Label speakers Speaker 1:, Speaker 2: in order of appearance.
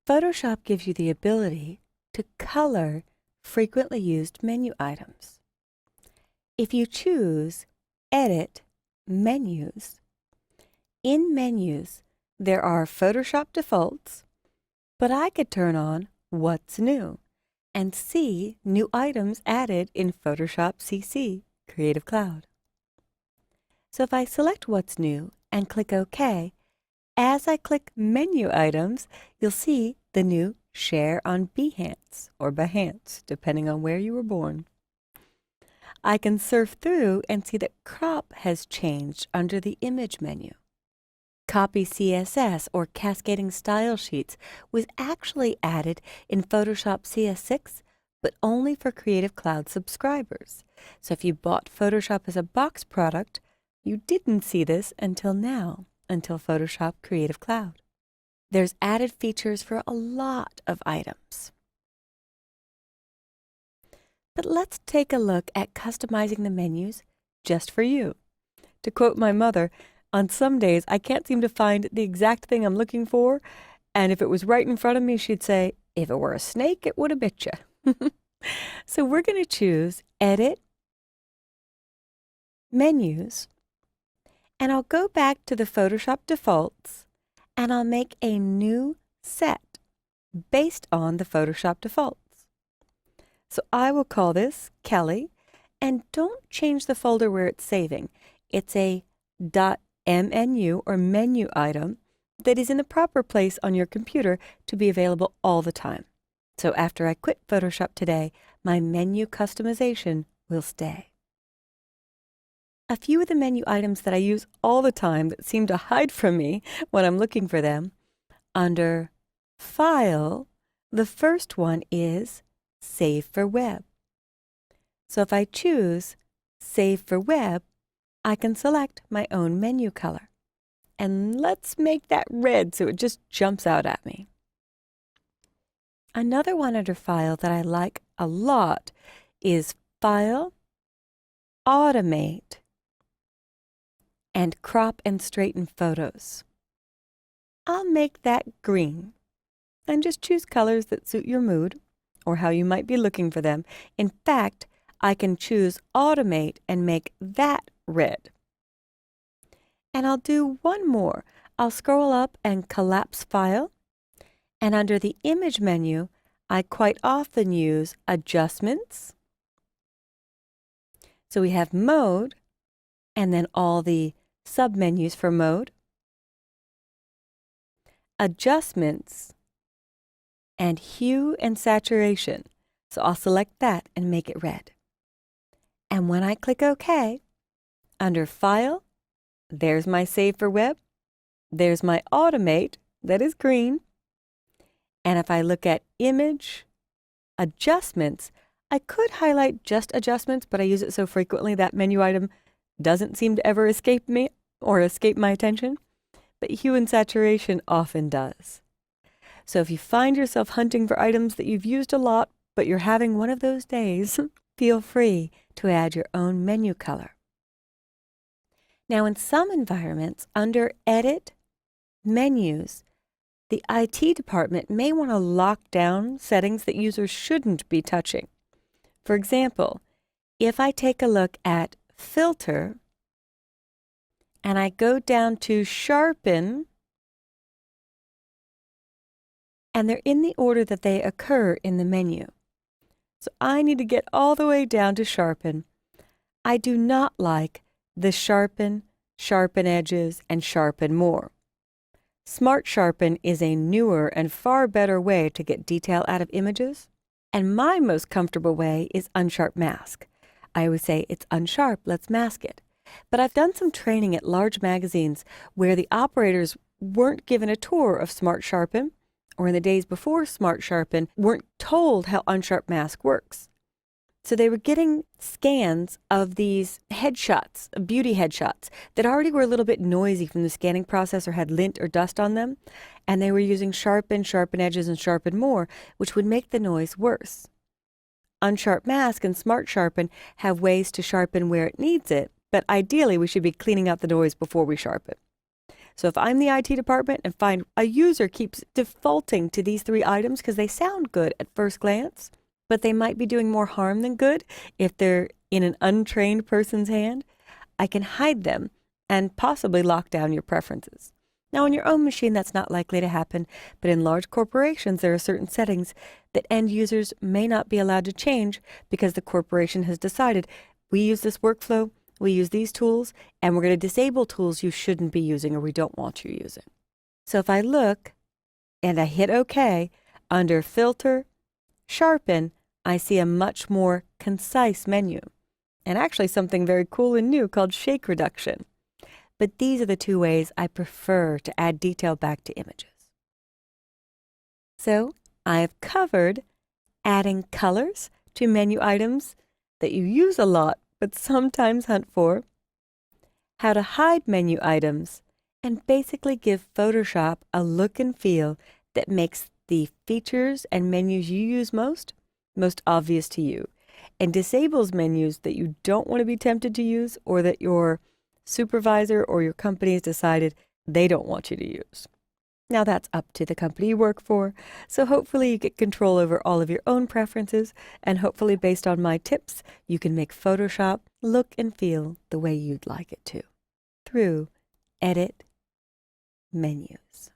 Speaker 1: Photoshop gives you the ability to color frequently used menu items. If you choose Edit Menus, in Menus there are Photoshop defaults, but I could turn on What's New and see new items added in Photoshop CC Creative Cloud. So if I select What's New and click OK, as I click Menu Items, you'll see the new Share on Behance or Behance, depending on where you were born. I can surf through and see that Crop has changed under the Image menu. Copy CSS or Cascading Style Sheets was actually added in Photoshop CS6, but only for Creative Cloud subscribers. So if you bought Photoshop as a box product, you didn't see this until now, until Photoshop Creative Cloud. There's added features for a lot of items. But let's take a look at customizing the menus just for you. To quote my mother, on some days I can't seem to find the exact thing I'm looking for, and if it was right in front of me, she'd say, if it were a snake, it would have bit you. So we're going to choose Edit, Menus, and I'll go back to the Photoshop defaults, and I'll make a new set based on the Photoshop defaults. So I will call this Kelly, and don't change the folder where it's saving. It's a .mnu or menu item that is in the proper place on your computer to be available all the time. So after I quit Photoshop today, my menu customization will stay. A few of the menu items that I use all the time that seem to hide from me when I'm looking for them, under File, the first one is Save for Web. So if I choose Save for Web, I can select my own menu color. And let's make that red so it just jumps out at me. Another one under File that I like a lot is File, Automate, and Crop and Straighten Photos. I'll make that green and just choose colors that suit your mood or how you might be looking for them. In fact, I can choose Automate and make that red. And I'll do one more. I'll scroll up and collapse File, and under the Image menu, I quite often use Adjustments. So we have Mode, and then all the submenus for Mode, Adjustments, and Hue and Saturation. So I'll select that and make it red. And when I click OK, under File, there's my Save for Web, there's my Automate, that is green, and if I look at Image, Adjustments, I could highlight just Adjustments, but I use it so frequently that menu item doesn't seem to ever escape me or escape my attention, but Hue and Saturation often does. So if you find yourself hunting for items that you've used a lot, but you're having one of those days, feel free to add your own menu color. Now in some environments, under Edit, Menus, the IT department may want to lock down settings that users shouldn't be touching. For example, if I take a look at Filter, and I go down to Sharpen, and they're in the order that they occur in the menu. So I need to get all the way down to Sharpen. I do not like the Sharpen, Sharpen Edges, and Sharpen More. Smart Sharpen is a newer and far better way to get detail out of images, and my most comfortable way is Unsharp Mask. I always say it's unsharp, let's mask it. But I've done some training at large magazines where the operators weren't given a tour of Smart Sharpen, or in the days before Smart Sharpen, weren't told how Unsharp Mask works. So they were getting scans of these headshots, beauty headshots, that already were a little bit noisy from the scanning process or had lint or dust on them, and they were using Sharpen, Sharpen Edges, and Sharpen More, which would make the noise worse. Unsharp Mask and Smart Sharpen have ways to sharpen where it needs it, but ideally we should be cleaning out the noise before we sharpen. So if I'm the IT department and find a user keeps defaulting to these 3 items because they sound good at first glance, but they might be doing more harm than good if they're in an untrained person's hand, I can hide them and possibly lock down your preferences. Now, on your own machine, that's not likely to happen, but in large corporations, there are certain settings that end users may not be allowed to change because the corporation has decided, we use this workflow, we use these tools, and we're going to disable tools you shouldn't be using or we don't want you using. So if I look and I hit OK, under Filter, Sharpen, I see a much more concise menu, and actually something very cool and new called Shake Reduction. But these are the 2 ways I prefer to add detail back to images. So I have covered adding colors to menu items that you use a lot but sometimes hunt for, how to hide menu items, and basically give Photoshop a look and feel that makes the features and menus you use most obvious to you, and disables menus that you don't want to be tempted to use or that your supervisor or your company has decided they don't want you to use. Now that's up to the company you work for, so hopefully you get control over all of your own preferences, and hopefully based on my tips, you can make Photoshop look and feel the way you'd like it to, through Edit Menus.